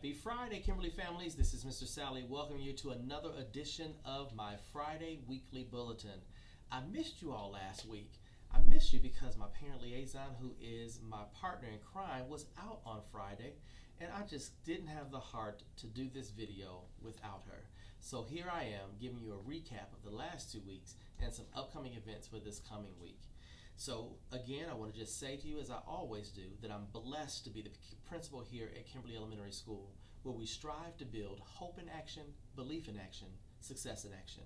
Happy Friday, Kimberly families. This is Mr. Sally welcoming you to another edition of my Friday weekly bulletin. I missed you all last week. I missed you because my parent liaison, who is my partner in crime, was out on Friday, and I just didn't have the heart to do this video without her. So here I am giving you a recap of the last 2 weeks and some upcoming events for this coming week. So again, I want to just say to you, as I always do, that I'm blessed to be the principal here at Kimberly Elementary School, where we strive to build hope in action, belief in action, success in action.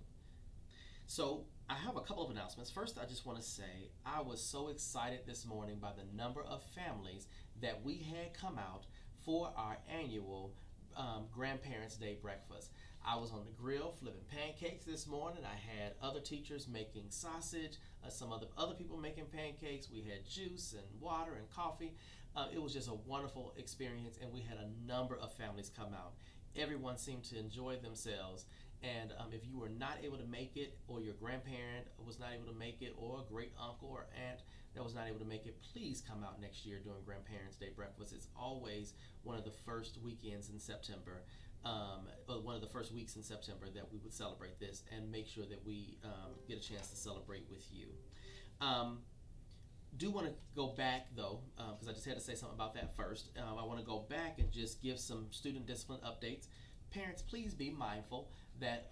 So I have a couple of announcements. First, I just want to say I was so excited this morning by the number of families that we had come out for our annual Grandparents' Day breakfast. I was on the grill flipping pancakes this morning. I had other teachers making sausage, some other people making pancakes. We had juice and water and coffee. It was just a wonderful experience, and we had a number of families come out. Everyone seemed to enjoy themselves, and if you were not able to make it, or your grandparent was not able to make it, or a great uncle or aunt that was not able to make it, please come out next year during Grandparents' Day breakfast. It's always one of the first weekends in September. One of the first weeks in September that we would celebrate this and make sure that we get a chance to celebrate with you. Do want to go back though, because I just had to say something about that first. I want to go back and just give some student discipline updates. Parents, please be mindful that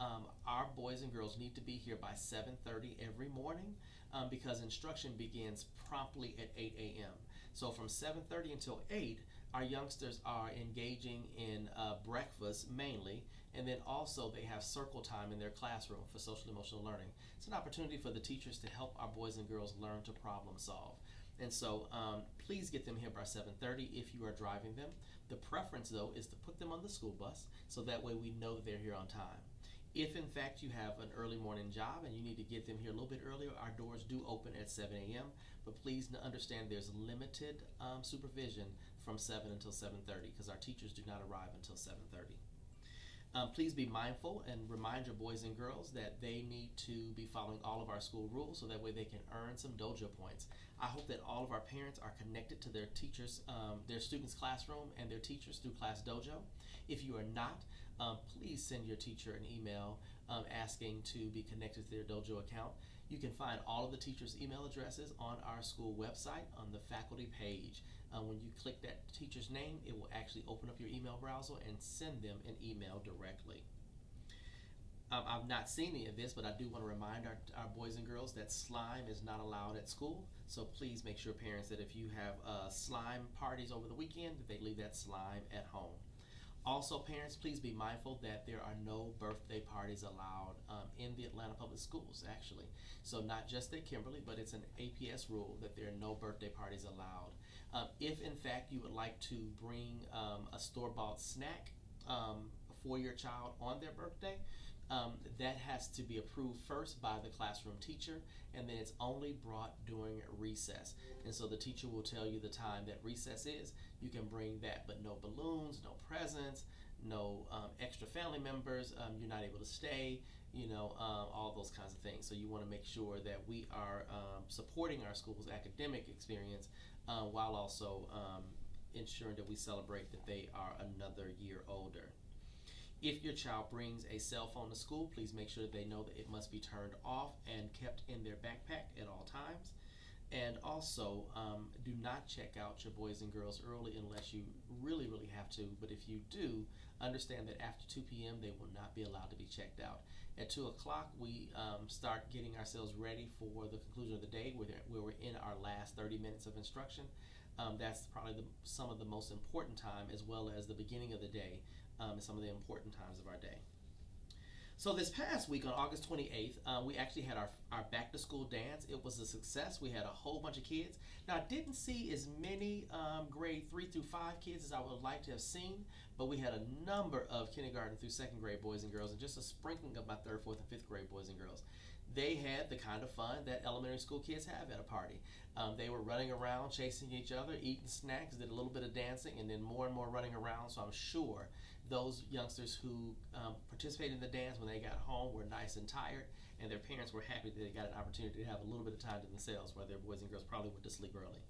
our boys and girls need to be here by 7:30 every morning because instruction begins promptly at 8 a.m. So from 7:30 until 8, our youngsters are engaging in breakfast mainly, and then also they have circle time in their classroom for social emotional learning. It's an opportunity for the teachers to help our boys and girls learn to problem solve. And so please get them here by 7:30 if you are driving them. The preference though is to put them on the school bus so that way we know that they're here on time. If in fact you have an early morning job and you need to get them here a little bit earlier, our doors do open at 7 a.m. But please understand there's limited supervision from 7 until 7:30 because our teachers do not arrive until 7:30. Please be mindful and remind your boys and girls that they need to be following all of our school rules so that way they can earn some dojo points. I hope that all of our parents are connected to their teachers, their students' classroom and their teachers through Class Dojo. If you are not, please send your teacher an email asking to be connected to their dojo account. You can find all of the teachers' email addresses on our school website on the faculty page. When you click that teacher's name, it will actually open up your email browser and send them an email directly. I've not seen any of this, but I do want to remind our boys and girls that slime is not allowed at school. So please make sure, parents, that if you have slime parties over the weekend, that they leave that slime at home. Also, parents, please be mindful that there are no birthday parties allowed in the Atlanta Public Schools, actually. So not just at Kimberly, but it's an APS rule that there are no birthday parties allowed. If, in fact, you would like to bring a store-bought snack for your child on their birthday, that has to be approved first by the classroom teacher, and then it's only brought during recess. And so the teacher will tell you the time that recess is. You can bring that, but no balloons, no presents, no extra family members. You're not able to stay, all those kinds of things. So you want to make sure that we are supporting our school's academic experience while also ensuring that we celebrate that they are another year older. If your child brings a cell phone to school, please make sure that they know that it must be turned off and kept in their backpack at all times. And also, do not check out your boys and girls early unless you really, really have to. But if you do, understand that after 2 p.m., they will not be allowed to be checked out. At 2 o'clock, we start getting ourselves ready for the conclusion of the day where we're in our last 30 minutes of instruction. That's probably some of the most important time, as well as the beginning of the day, and some of the important times of our day. So this past week on August 28th, we actually had our back to school dance. It was a success. We had a whole bunch of kids. Now I didn't see as many grade 3 through 5 kids as I would like to have seen, but we had a number of kindergarten through second grade boys and girls and just a sprinkling of my 3rd, 4th, and 5th grade boys and girls. They had the kind of fun that elementary school kids have at a party. They were running around, chasing each other, eating snacks, did a little bit of dancing, and then more and more running around. So I'm sure those youngsters who participated in the dance when they got home were nice and tired, and their parents were happy that they got an opportunity to have a little bit of time to themselves, while their boys and girls probably went to sleep early.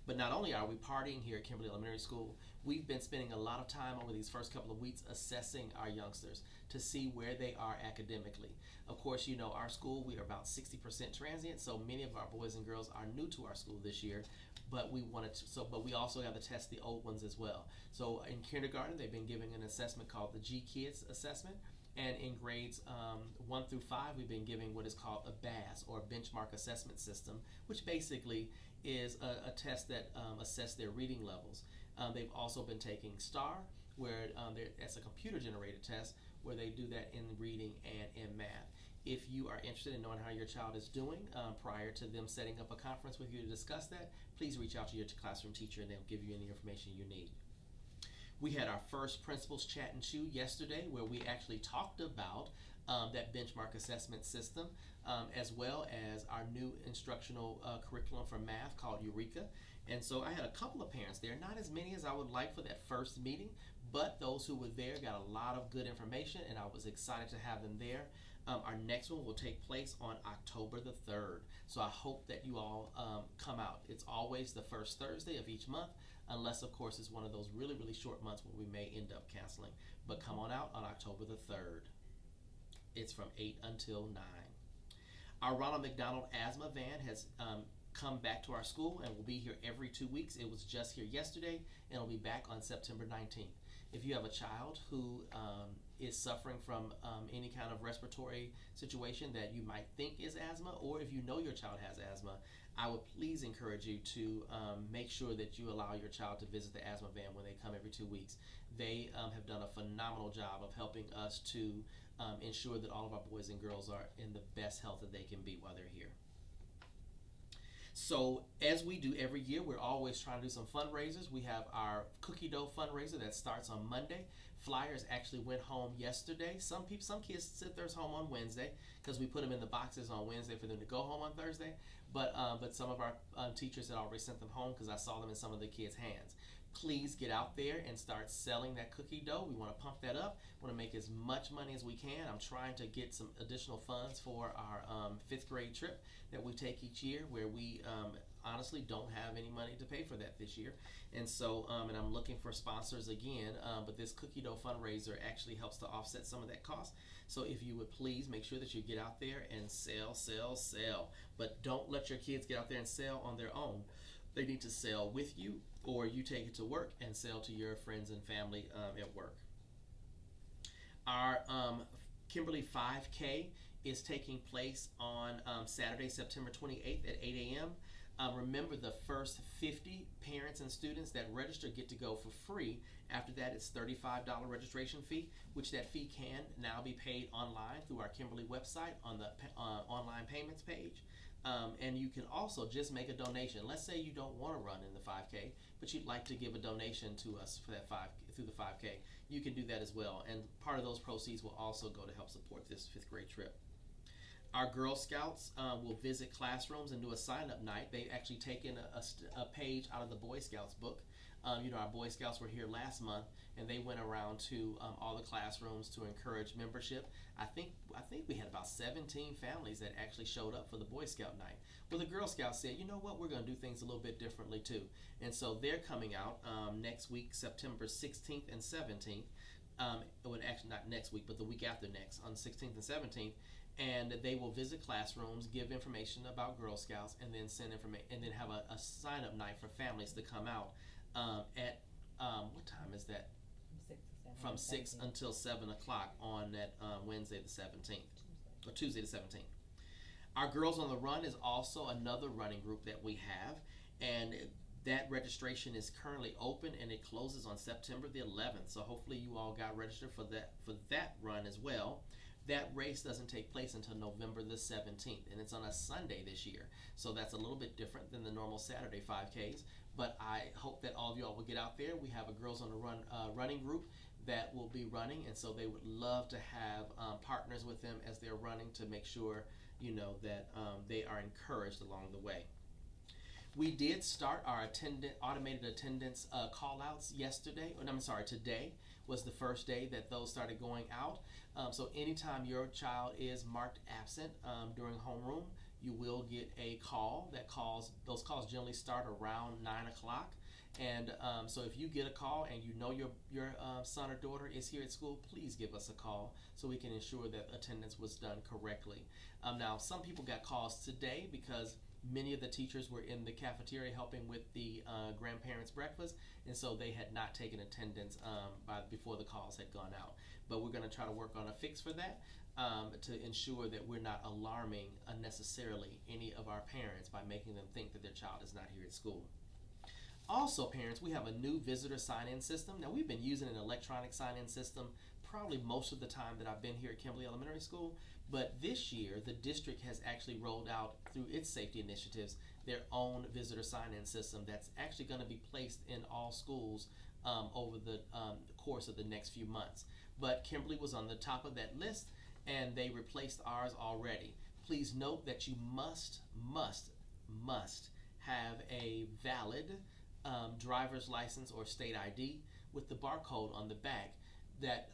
But not only are we partying here at Kimberly Elementary School, we've been spending a lot of time over these first couple of weeks assessing our youngsters to see where they are academically. Of course, you know, our school, we are about 60% transient, so many of our boys and girls are new to our school this year, but we also have to test the old ones as well. So in kindergarten, they've been giving an assessment called the G-Kids assessment, and in grades 1 through 5, we've been giving what is called a BAS, or Benchmark Assessment System, which basically is a test that assess their reading levels. They've also been taking STAR, where that's a computer-generated test where they do that in reading and in math. If you are interested in knowing how your child is doing prior to them setting up a conference with you to discuss that, please reach out to your classroom teacher and they'll give you any information you need. We had our first Principals Chat and Chew yesterday, where we actually talked about that benchmark assessment system, as well as our new instructional curriculum for math called Eureka. And so I had a couple of parents there, not as many as I would like for that first meeting, but those who were there got a lot of good information, and I was excited to have them there. Our next one will take place on October the 3rd. So I hope that you all come out. It's always the first Thursday of each month, unless, of course, it's one of those really, really short months where we may end up canceling. But come on out on October the 3rd. It's from 8 until 9. Our Ronald McDonald Asthma Van has come back to our school and will be here every 2 weeks. It was just here yesterday, and it'll be back on September 19th. If you have a child who is suffering from any kind of respiratory situation that you might think is asthma, or if you know your child has asthma, I would please encourage you to make sure that you allow your child to visit the asthma van when they come every 2 weeks. They have done a phenomenal job of helping us to ensure that all of our boys and girls are in the best health that they can be while they're here. So as we do every year, we're always trying to do some fundraisers. We have our cookie dough fundraiser that starts on Monday. Flyers actually went home yesterday. Some kids sent theirs home on Wednesday because we put them in the boxes on Wednesday for them to go home on Thursday. But some of our teachers had already sent them home because I saw them in some of the kids' hands. Please get out there and start selling that cookie dough. We want to pump that up. We want to make as much money as we can. I'm trying to get some additional funds for our 5th grade trip that we take each year, where we honestly don't have any money to pay for that this year. And so, and I'm looking for sponsors again, but this cookie dough fundraiser actually helps to offset some of that cost. So if you would please make sure that you get out there and sell. But don't let your kids get out there and sell on their own. They need to sell with you, or you take it to work and sell to your friends and family at work. Our Kimberly 5K is taking place on Saturday, September 28th at 8 a.m. Remember, the first 50 parents and students that register get to go for free. After that, it's $35 registration fee, which that fee can now be paid online through our Kimberly website on the online payments page. And you can also just make a donation. Let's say you don't want to run in the 5K, but you'd like to give a donation to us for that through the 5K. You can do that as well, and part of those proceeds will also go to help support this 5th grade trip. Our Girl Scouts will visit classrooms and do a sign-up night. They actually take in a page out of the Boy Scouts book. Our Boy Scouts were here last month, and they went around to all the classrooms to encourage membership. I think we had about 17 families that actually showed up for the Boy Scout night. Well, the Girl Scouts said, you know what, we're going to do things a little bit differently too. And so they're coming out next week, September 16th and 17th. Well, actually not next week, but the week after next, on 16th and 17th. And they will visit classrooms, give information about Girl Scouts, and then send information, and then have a sign-up night for families to come out at what time is that? From 6 until 7 o'clock on that Wednesday the 17th, or Tuesday the 17th. Our Girls on the Run is also another running group that we have, and that registration is currently open, and it closes on September the 11th. So hopefully you all got registered for that run as well. That race doesn't take place until November the 17th, and it's on a Sunday this year. So that's a little bit different than the normal Saturday 5Ks, but I hope that all of you all will get out there. We have a Girls on the Run running group that will be running, and so they would love to have partners with them as they're running to make sure, that they are encouraged along the way. We did start our automated attendance call-outs today was the first day that those started going out. So anytime your child is marked absent during homeroom, you will get a call. Those calls generally start around 9 o'clock. And so if you get a call and you know your son or daughter is here at school, please give us a call so we can ensure that attendance was done correctly. Now, some people got calls today because many of the teachers were in the cafeteria helping with the grandparents' breakfast, and so they had not taken attendance before the calls had gone out. But we're going to try to work on a fix for that to ensure that we're not alarming unnecessarily any of our parents by making them think that their child is not here at school. Also, parents, we have a new visitor sign-in system. Now, we've been using an electronic sign-in system probably most of the time that I've been here at Kimberly Elementary School, but this year the district has actually rolled out through its safety initiatives their own visitor sign-in system that's actually going to be placed in all schools over the course of the next few months. But Kimberly was on the top of that list, and they replaced ours already. Please note that you must have a valid driver's license or state ID with the barcode on the back that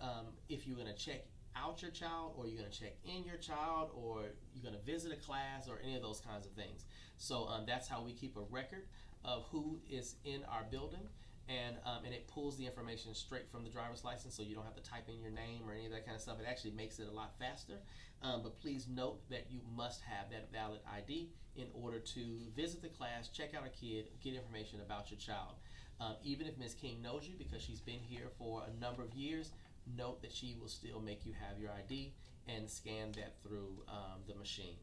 if you're going to check out your child, or you're going to check in your child, or you're going to visit a class, or any of those kinds of things. So that's how we keep a record of who is in our building, and it pulls the information straight from the driver's license, so you don't have to type in your name or any of that kind of stuff. It actually makes it a lot faster. But please note that you must have that valid ID in order to visit the class, check out a kid, get information about your child. Even if Ms. King knows you because she's been here for a number of years, note that she will still make you have your ID and scan that through the machine.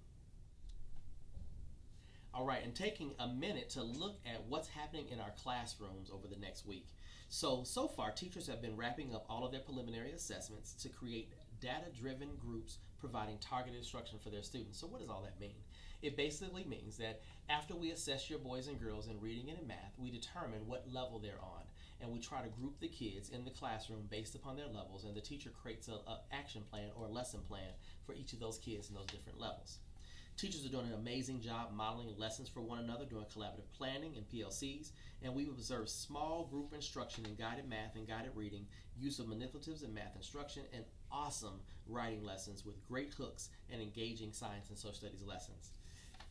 All right, and taking a minute to look at what's happening in our classrooms over the next week. So far, teachers have been wrapping up all of their preliminary assessments to create data-driven groups providing targeted instruction for their students. So what does all that mean? It basically means that after we assess your boys and girls in reading and in math, we determine what level they're on, and we try to group the kids in the classroom based upon their levels, and the teacher creates an action plan or a lesson plan for each of those kids in those different levels. Teachers are doing an amazing job modeling lessons for one another, doing collaborative planning and PLCs, and we've observed small group instruction in guided math and guided reading, use of manipulatives in math instruction, and awesome writing lessons with great hooks and engaging science and social studies lessons.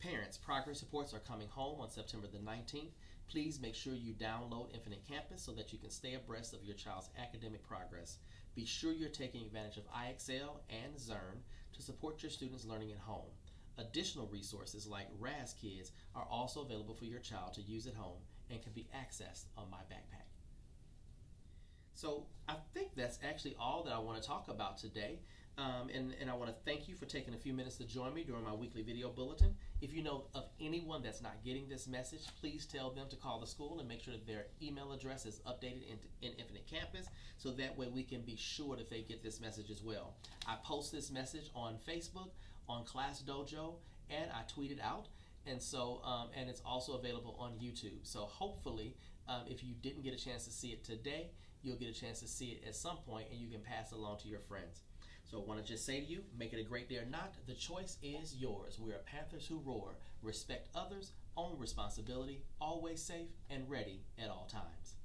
Parents, progress reports are coming home on September the 19th. Please make sure you download Infinite Campus so that you can stay abreast of your child's academic progress. Be sure you're taking advantage of iExcel and Zearn to support your students' learning at home. Additional resources like Raz Kids are also available for your child to use at home and can be accessed on My Backpack. So I think that's actually all that I want to talk about today. And I want to thank you for taking a few minutes to join me during my weekly video bulletin. If you know of anyone that's not getting this message, please tell them to call the school and make sure that their email address is updated in Infinite Campus, so that way we can be sure that they get this message as well. I post this message on Facebook, on Class Dojo, and I tweet it out. And so, and it's also available on YouTube. So hopefully, if you didn't get a chance to see it today, you'll get a chance to see it at some point, and you can pass it along to your friends. So I want to just say to you, make it a great day or not, the choice is yours. We are Panthers who roar. Respect others, own responsibility, always safe and ready at all times.